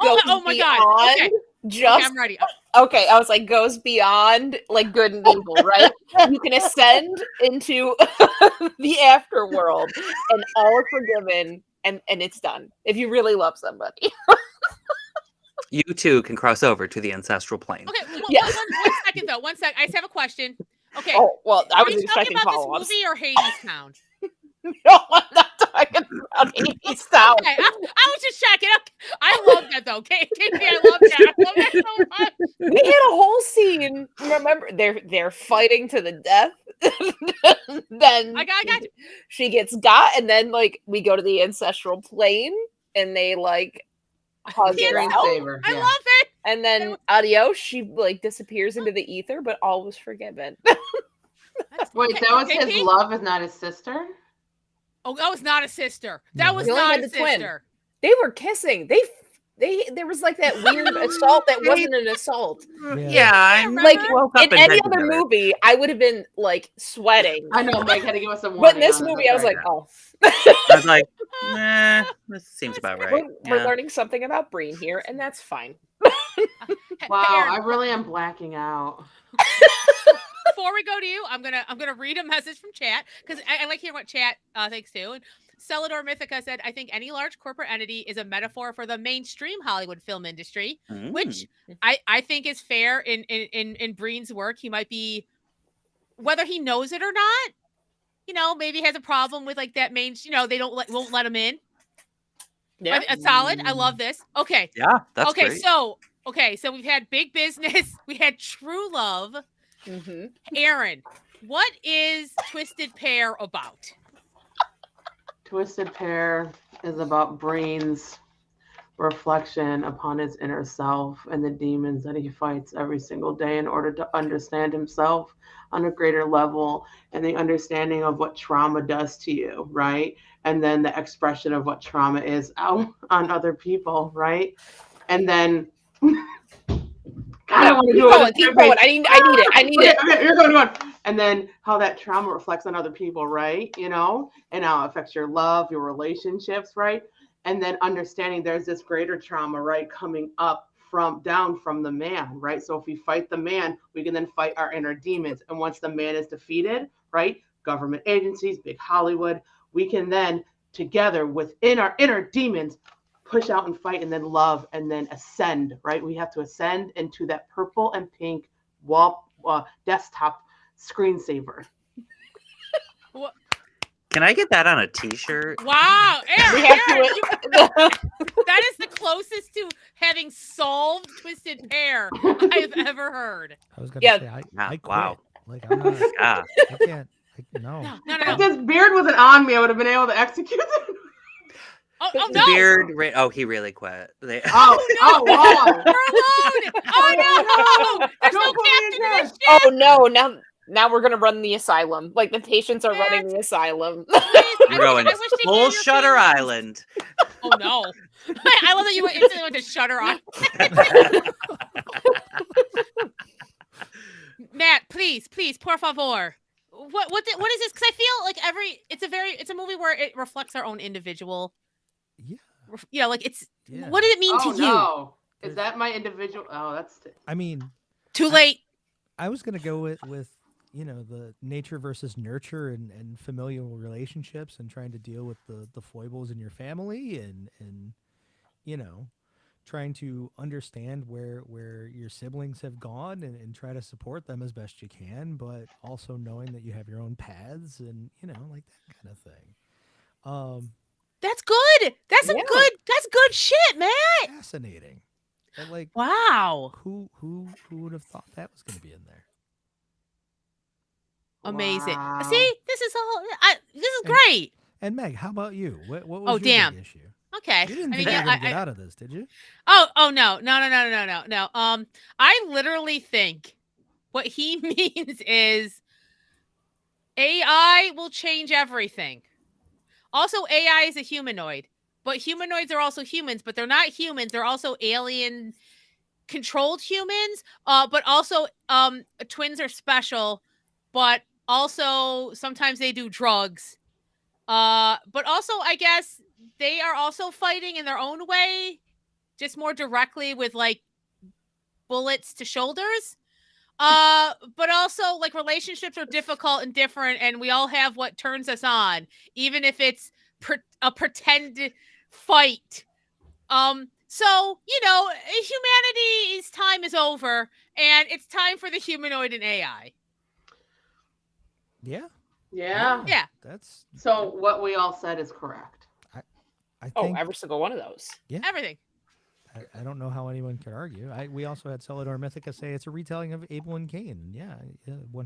Oh my God. Okay. Just I'm ready. okay, I was like, goes beyond like good and evil, right? You can ascend into the afterworld and all are forgiven and it's done. If you really love somebody. You too can cross over to the ancestral plane. Okay. Yes. One second though. 1 sec. I just have a question. Okay. Oh, well, I Are was you talking expecting about this follow-ups. movie or Hades Town? No, I'm not talking about Hades Town. Okay, I was just checking. I love that though. KP, I love that. I love that so much. We had a whole scene. Remember, they're fighting to the death. Then I got you. she gets got, and then like we go to the ancestral plane, and they like hug it Yes. out, Screensaver. I Yeah. love it. and then adios. She like disappears into the ether, but all was forgiven. Wait, Okay, that was KP? his love, is not his sister? Oh, that was not a sister. That No. was He only not had a the twin. sister. They were kissing. There was like that weird assault that wasn't an assault. Yeah, I Like woke up in in any bed other together. movie, I would have been like sweating. I know, Mike had to give us some But warning. in this on it, movie, that's I was like, right. oh. I was like, nah, this seems about right. We're Yeah. learning something about Breen here, and that's fine. Wow, Aaron, I really am blacking out. before we go to you, I'm gonna read a message from chat because I like hearing what chat thinks too. And Celador Mythica said, "I think any large corporate entity is a metaphor for the mainstream Hollywood film industry, which I think is fair in Breen's work. He might be, whether he knows it or not, maybe has a problem with like that main. They won't let him in. Yeah. But it's solid. I love this. Okay. Yeah, that's okay. great. So we've had big business. We had true love. Mm-hmm. Aaron, what is Twisted Pair about? Twisted Pair is about Breen's reflection upon his inner self and the demons that he fights every single day in order to understand himself on a greater level and the understanding of what trauma does to you, right? And then the expression of what trauma is out on other people, right? And then God, I want to do it. Keep going. I need it. Okay, you're going. And then how that trauma reflects on other people, right? And how it affects your love, your relationships, right? And then understanding there's this greater trauma, right, coming up down from the man, right? So if we fight the man, we can then fight our inner demons. And once the man is defeated, right, government agencies, big Hollywood, we can then together within our inner demons push out and fight and then love and then ascend, right? We have to ascend into that purple and pink wall desktop screensaver. Can I get that on a T-shirt? Wow, Aaron, We have Aaron, to. that is the closest to having solved Twisted Pair I've ever heard. I was gonna Yeah. say I quit. Wow. Like I'm not. Yeah. I can't. No. No. If this beard wasn't on me, I would have been able to execute it. Oh The The no! beard. He really quit. Oh, wow. We're alone! Oh no! There's no Don't put me in captain to this Oh ship! no! Now we're gonna run the asylum. Like the patients are running the asylum. Please, We're going I wish to hear full your Shutter feelings. Island. Oh no! I love that you instantly went to Shutter Island. Matt, please, por favor. What is this? Because I feel like it's a movie where it reflects our own individual. Yeah. Like it's. Yeah. What did it mean to you? No. Is that my individual? Oh, that's. I mean, Too late. I was gonna go with the nature versus nurture and familial relationships and trying to deal with the foibles in your family and trying to understand where your siblings have gone and try to support them as best you can, but also knowing that you have your own paths and like that kind of thing. That's good. That's some Yeah. good. That's good shit, man. Fascinating. And like, Wow. who would have thought that was going to be in there? Amazing. Wow. See, this is And- great. And Meg, how about you? What was Oh, your damn. big issue? Okay. You didn't I think mean, you were yeah, going to get out of this, did you? Oh no. I literally think what he means is AI will change everything. Also, AI is a humanoid, but humanoids are also humans, but they're not humans. They're also alien controlled humans. But also, twins are special, but also sometimes they do drugs. But also, I guess they are also fighting in their own way, just more directly with like bullets to shoulders. But also like relationships are difficult and different, and we all have what turns us on, even if it's a pretend fight. So humanity's time is over, and it's time for the humanoid and AI. Yeah. Yeah. Yeah. That's So what we all said is correct. I Oh, think every single one of those. Everything. I don't know how anyone could argue. We also had Celador Mythica say it's a retelling of Abel and Cain. Yeah, 100%.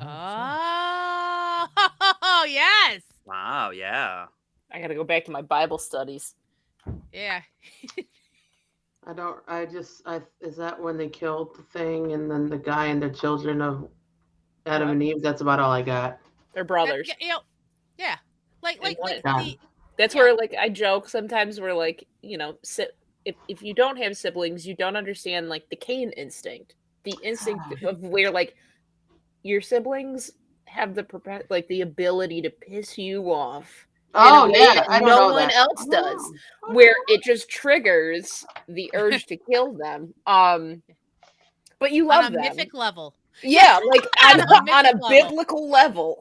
Oh, yes. Wow. Yeah. I gotta go back to my Bible studies. Yeah. Is that when they killed the thing and then the guy and the children of Adam and Eve? That's about all I got. They're brothers. Yeah. Like God. That's where like I joke sometimes. We're like, if you don't have siblings, you don't understand like the Cain instinct, the instinct of where like your siblings have the ability to piss you off. Oh in a way yeah, that I don't no know one that. else Oh, does, no. where it just triggers the urge to kill them. But you love on a them. mythic level. Yeah, like On a on a mythic level. biblical level.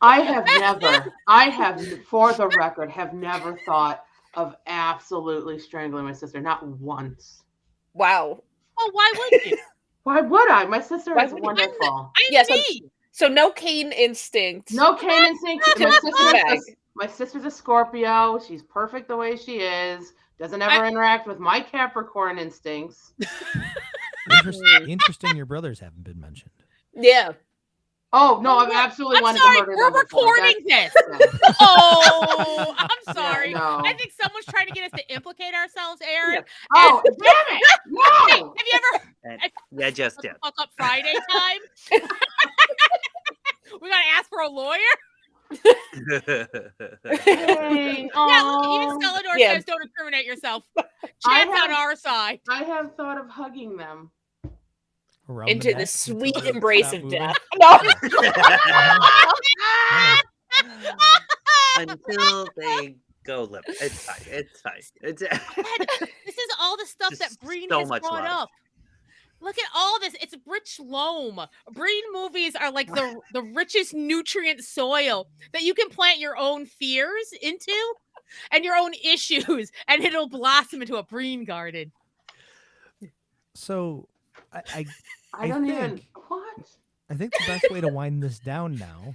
I have, for the record, have never thought of absolutely strangling my sister. Not once. Wow. Well, why would you? Why would I? My sister Why is would you? wonderful. Yes, me. So no Cain instinct. No Cain instinct. Meg. My sister's a Scorpio. She's perfect the way she is. Doesn't ever interact with my Capricorn instincts. Interesting your brothers haven't been mentioned. Yeah. Oh no, I've absolutely I'm wanted sorry, to murder we're them before. recording this. Yeah. Oh, I'm sorry. no. I think someone's trying to get us to implicate ourselves, Aaron. Yeah. Oh, damn it! Hey, No. have you ever Yeah, just did. fuck up Friday time? We gotta ask for a lawyer. Hey, Yeah, look, even Celador Yeah. says don't incriminate yourself. Chance on our side. I have thought of hugging them. Around Into neck the until sweet they embrace stop of moving. death. No. Until they go limp. It's fine. It's fine. It's This is all the stuff that Just Breen so has much brought love. up. Look at all this. It's rich loam. Breen movies are like the richest nutrient soil that you can plant your own fears into and your own issues, and it'll blossom into a Breen garden. So, I I don't even. think- What? I think the best way to wind this down now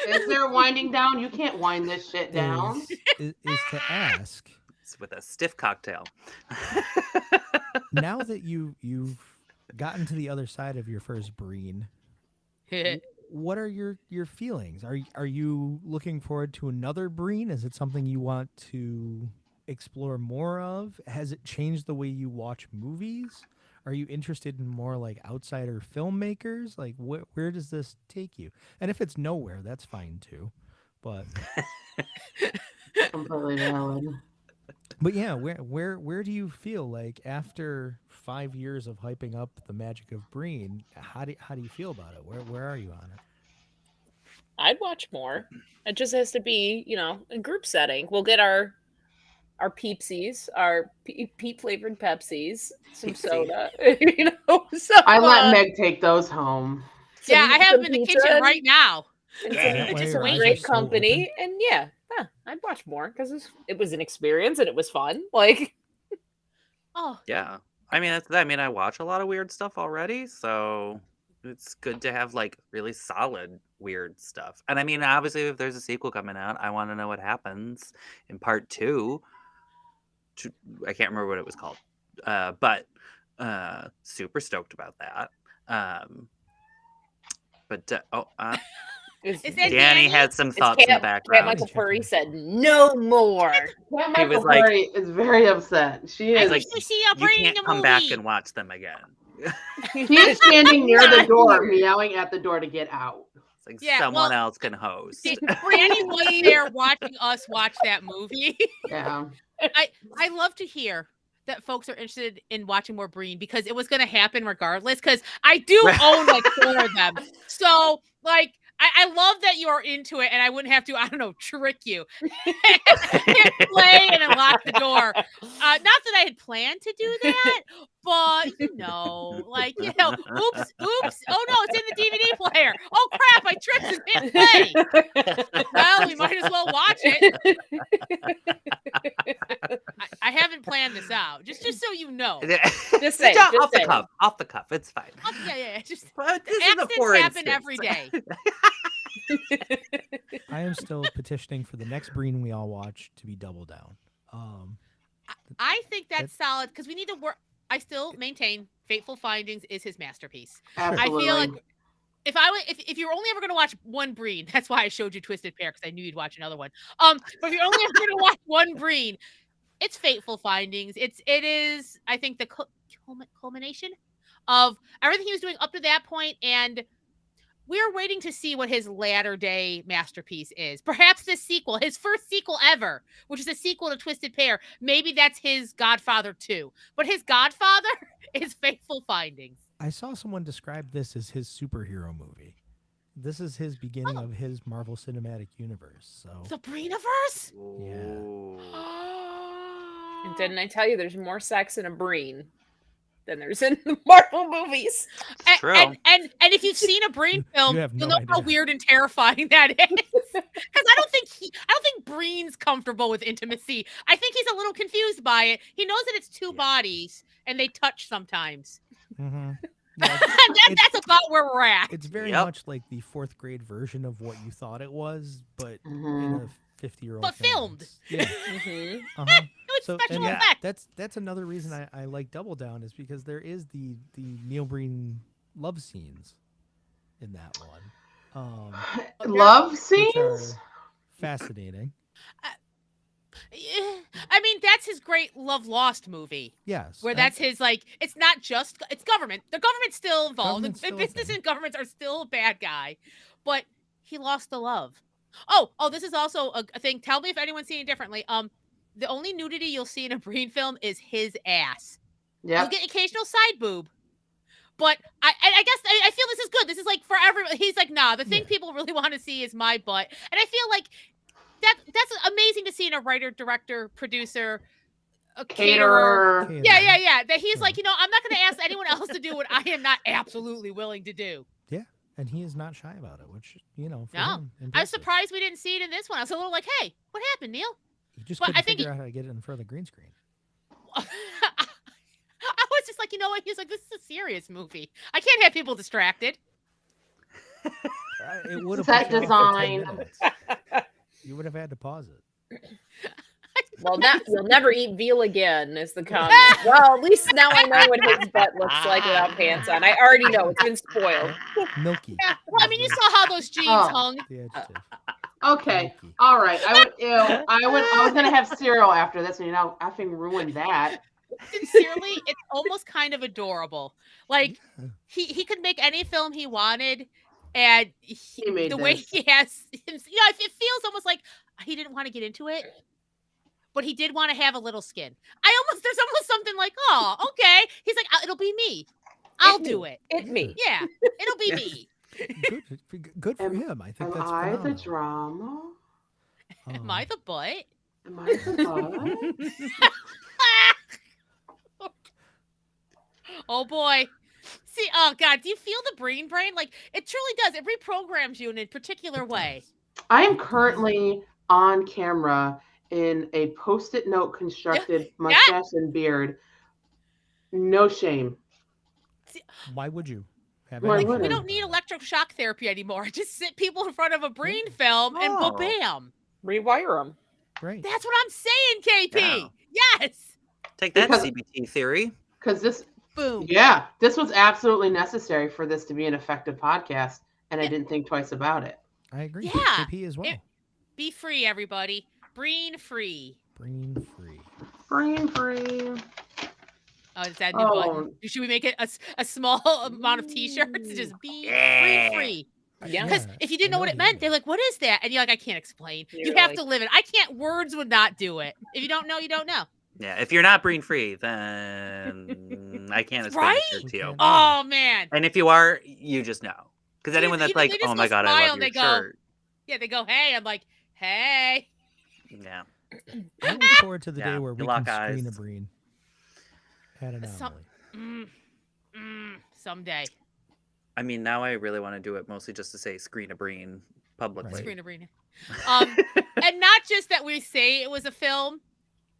Is there winding down? You can't wind this shit down. is to ask, It's with a stiff cocktail. now that you've gotten to the other side of your first Breen, what are your feelings? Are you looking forward to another Breen? Is it something you want to explore more of? Has it changed the way you watch movies? Are you interested in more like outsider filmmakers? Like where does this take you? And if it's nowhere, that's fine too. But Completely valid. but yeah, where do you feel like after 5 years of hyping up the magic of Breen, how do you feel about it? Where are you on it? I'd watch more. It just has to be, a group setting. We'll get our peepsies, our peep flavored Pepsis, some Peepsy. soda, some, I let Meg take those home. Yeah, I have some them in the pizza kitchen right now. and Yeah. some, Why just your some eyes are great so company. And yeah, I'd watch more because it was an experience and it was fun. Like, Oh, Yeah. I watch a lot of weird stuff already, so it's good to have like really solid weird stuff. And I mean, obviously, if there's a sequel coming out, I want to know what happens in part two. I can't remember what it was called, but super stoked about that. But is that Danny Danny? had some it's thoughts in the Camp background. Michael Check Purry in. said, "No more." Yeah, He Michael was like- Murray is very upset. She I is. need to see a You Breen can't the come movie. back and watch them again. He is standing near the Not door, here. meowing at the door to get out. It's like Yeah, someone well, else can host. Danny was there watching us watch that movie. Yeah. I love to hear that folks are interested in watching more Breen because it was going to happen regardless. Because I do own like 4 of them, so like I love that you are into it, and I wouldn't have to, I don't know, trick you, hit play and then lock the door. Not that I had planned to do that, but like oops. Oh no, it's in the DVD player. Oh crap, I tripped and hit play. Well, we might as well watch it. I haven't planned this out, just so you know. Just saying, off just the saying. cuff. Off the cuff. It's fine. Yeah. Just But this is the accidents for happen instance. every day. I am still petitioning for the next Breen we all watch to be Double Down. I think that's solid because we need to work. I still maintain Fateful Findings is his masterpiece. Absolutely. I feel like if you're only ever going to watch one Breen, that's why I showed you Twisted Pair because I knew you'd watch another one. But if you're only ever going to watch one Breen, it's Fateful Findings. It is I think the culmination of everything he was doing up to that point, and we're waiting to see what his latter day masterpiece is. Perhaps this sequel, his first sequel ever, which is a sequel to Twisted Pair. Maybe that's his Godfather 2. But his Godfather is Fateful Findings. I saw someone describe this as his superhero movie. This is his beginning of his Marvel Cinematic Universe. So The Breenaverse? Ooh. And didn't I tell you there's more sex in a Breen than there's in the Marvel movies? It's true. And if you've seen a Breen film, you have no you'll know how idea. weird and terrifying that is. Because I don't think Breen's comfortable with intimacy. I think he's a little confused by it. He knows that it's 2 bodies and they touch sometimes. yeah, That's about where we're at. it's very Yep. much like the 4th grade version of what you thought it was, but Mhm. in a 50-year-old. But filmed. Yeah. Mm-hmm. Uh-huh. It's So special and yeah, effects. that's another reason I like Double Down is because there is the Neil Breen love scenes in that one. Love Which scenes? are fascinating. I mean, that's his great Love Lost movie. Yes. Where that's his, like, it's not just, it's government. The government's still involved. Government's The still a business thing. and governments are still a bad guy. But he lost the love. Oh, this is also a thing. Tell me if anyone's seeing it differently. The only nudity you'll see in a Breen film is his ass. You'll Yep. get occasional side boob. But I guess I feel this is good. This is like for everyone. He's like, nah, the thing Yeah. people really want to see is my butt. And I feel like that's amazing to see in a writer, director, producer, a caterer. Caterer. Yeah. That he's Yeah. like, I'm not going to ask anyone else to do what I am not absolutely willing to do. And he is not shy about it, which for No. him, I was impressive. surprised we didn't see it in this one. I was a little like, hey, what happened, Neil? He just but couldn't I think figure out how to get it in front of the green screen. I was just like, you know what? He's like, this is a serious movie. I can't have people distracted. It would have Set put you off for 10 design. minutes. You would have had to pause it. Well, now you'll never eat veal again, is the comment. Well, at least now I know what his butt looks like without pants on. I already know it's been spoiled. Milky. Yeah. Well, I mean, you saw how those jeans Oh. hung. The adjective. Okay. Milky. All right. I was gonna have cereal after this, and effing ruined that. Sincerely, it's almost kind of adorable. Like Yeah. he could make any film he wanted, and He made the way this. he has, it feels almost like he didn't want to get into it, but he did want to have a little skin. There's almost something like, oh, okay. He's like, it'll be me. I'll do it. It me. Yeah, it'll be me. Good for him. I think Am that's I the phenomenal. drama? Am I the butt? Am I the butt? Oh boy. See, oh god, do you feel the brain? Like it truly does. It reprograms you in a particular way. I am currently on camera in a post-it note constructed mustache and beard. No shame. Why would you have Why any wouldn't? We shame don't need about it? electroshock therapy anymore. Just sit people in front of a brain film and Oh. bam. Rewire them. Right. That's what I'm saying, KP. Yes. Take that, Because- CBT theory. Because this Boom. this was absolutely necessary for this to be an effective podcast, and I didn't think twice about it. I agree. Yeah. KP as well. Be free, everybody. Brain free. Brain free. Brain free. Oh, is that a new button? Should we make it a small amount of t-shirts? Just be brain free. Yeah. Because if you didn't know what it meant, they're like, what is that? And you're like, I can't explain. You're You have like- to live it. I can't, words would not do it. If you don't know, you don't know. Yeah, if you're not brain free, then I can't explain Right? it to you. Okay. Oh, man. And if you are, you just know. Because anyone that's They like, just oh go my god, smile I love and your they go, shirt. Yeah, they go, hey. I'm like, hey. Yeah. I look forward to the day Yeah, where you we lock can screen a eyes. Breen at Anomaly. Someday. I mean, now I really want to do it mostly just to say screen a breen publicly. Screen arena. And not just that we say it was a film,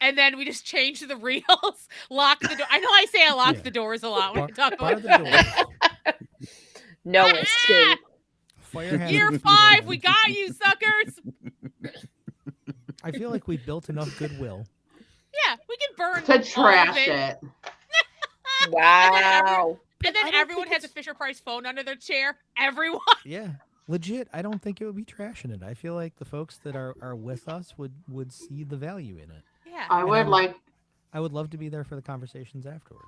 and then we just change the reels, lock the door. I know I say I lock Yeah. the doors a lot when I Bar, talk bar about the door. No escape. Fire hazard Year for the 5, day. we got you, suckers. I feel like we built enough goodwill. Yeah, we can burn To all of trash it. it. Wow. And then I don't everyone think has a Fisher Price phone under their chair. Everyone. Yeah, legit. I don't think it would be trashing it. I feel like the folks that are with us would see the value in it. Yeah. I would like I would love to be there for the conversations afterwards.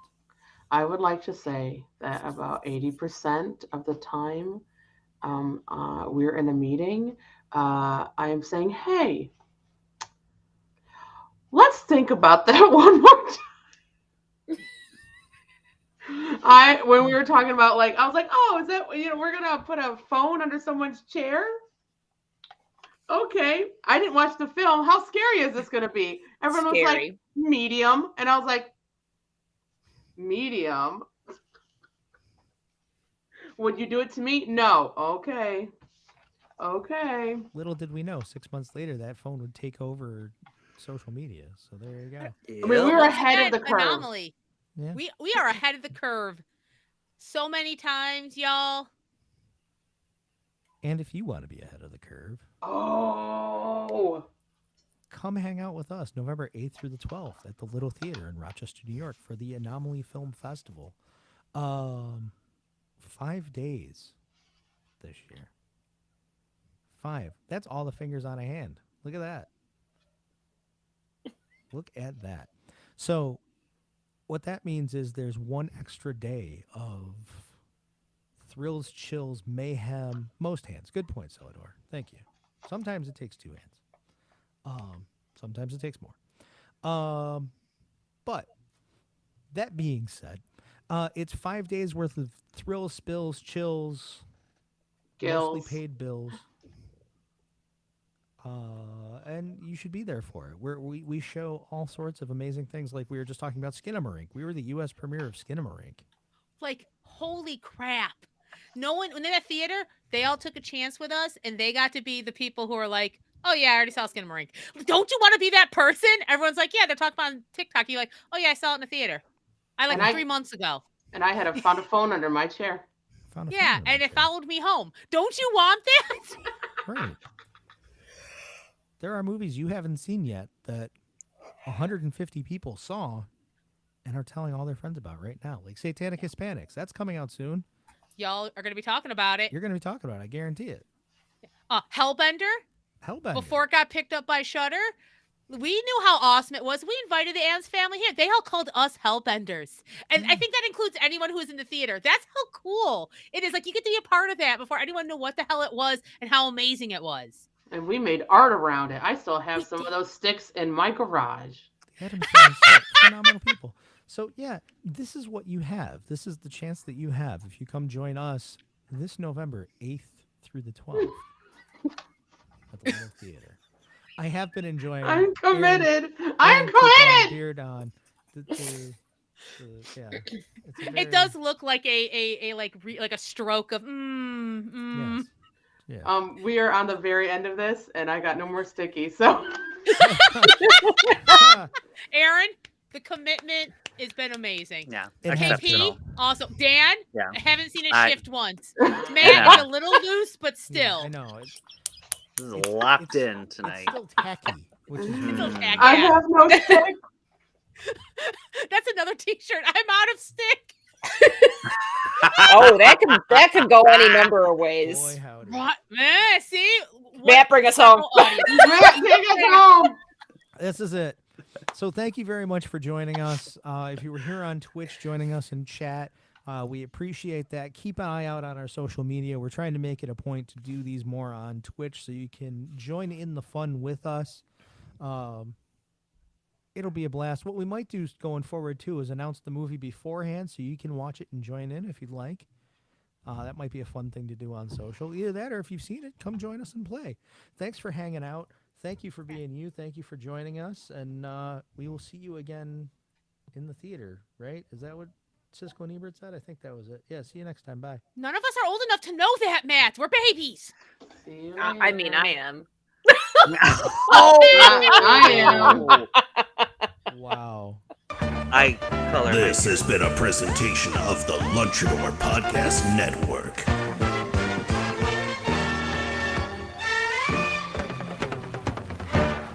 to say that about 80% of the time we're in a meeting, I am saying, hey, let's think about that one more time. When we were talking about, like, I was like, oh, is that, we're gonna put a phone under someone's chair? Okay. I didn't watch the film. How scary is this gonna be? Everyone was like, Scary. medium. And I was like, medium? Would you do it to me? No. Okay. Okay. Little did we know, 6 months later, that phone would take over social media. So there you go. I mean, we were Once ahead of again, the curve. Anomaly. Yeah. We are ahead of the curve. So many times, y'all. And if you want to be ahead of the curve, Oh. come hang out with us November 8th through the 12th at the Little Theater in Rochester, New York for the Anomaly Film Festival. 5 days this year. 5. That's all the fingers on a hand. Look at that. Look at that. So what that means is there's one extra day of thrills, chills, mayhem, most hands. Good point, Celador. Thank you. Sometimes it takes 2 hands. Sometimes it takes more. But that being said, it's 5 days worth of thrills, spills, chills, mostly Gills. paid bills. And you should be there for it. We show all sorts of amazing things. Like we were just talking about Skinamarink. We were the U.S. premiere of Skinamarink. Like, holy crap. No one, when they're at theater, they all took a chance with us, and they got to be the people who are like, oh, yeah, I already saw Skinamarink. Don't you want to be that person? Everyone's like, yeah, they're talking about on TikTok. You're like, oh, yeah, I saw it in the theater. I like And I- 3 months ago. And I had found a phone under my chair. found a Yeah, friend and it eventually. followed me home. Don't you want that? Right. There are movies you haven't seen yet that 150 people saw and are telling all their friends about right now. Like Satanic Hispanics. That's coming out soon. Y'all are going to be talking about it. You're going to be talking about it. I guarantee it. Hellbender, Hellbender. before it got picked up by Shudder, we knew how awesome it was. We invited the Ann's family here. They all called us Hellbenders. And I think that includes anyone who was in the theater. That's how cool it is. Like, you get to be a part of that before anyone knew what the hell it was and how amazing it was. And we made art around it. I still have We some of did. those sticks in my garage. Adam's family is phenomenal people. So, yeah, this is what you have. This is the chance that you have if you come join us this November 8th through the 12th at the Little Theater. I have been enjoying. I'm committed. Aaron I'm keep on, committed. beard on. Yeah, it's a very, It does look like a stroke of Yes. Yeah. We are on the very end of this, and I got no more sticky. So, Aaron, the commitment has been amazing. Yeah, It has exceptional. KP, also Dan. Yeah. I haven't seen it I- shift once. Yeah. Matt is a little loose, but Yeah, still. I know. It's This is locked in It's tonight. still tacky, which is It's so really tacky. I Yeah. have no stick. That's another T-shirt. I'm out of stick. Oh, that could go any number of ways. Boy, howdy. What? See? Matt, bring us home. Audience. Matt, take us home. This is it. So thank you very much for joining us. If you were here on Twitch joining us in chat, we appreciate that. Keep an eye out on our social media. We're trying to make it a point to do these more on Twitch so you can join in the fun with us. It'll be a blast. What we might do going forward, too, is announce the movie beforehand so you can watch it and join in if you'd like. That might be a fun thing to do on social. Either that or if you've seen it, come join us and play. Thanks for hanging out. Thank you for being you. Thank you for joining us. And we will see you again in the theater, right? Is that what Cisco and Ebert said? I think that was it. Yeah, see you next time. Bye. None of us are old enough to know that, Matt. We're babies. See you I mean, later. I am. Oh, I am. Wow. I color. This has been a presentation of the Lunchador Podcast Network.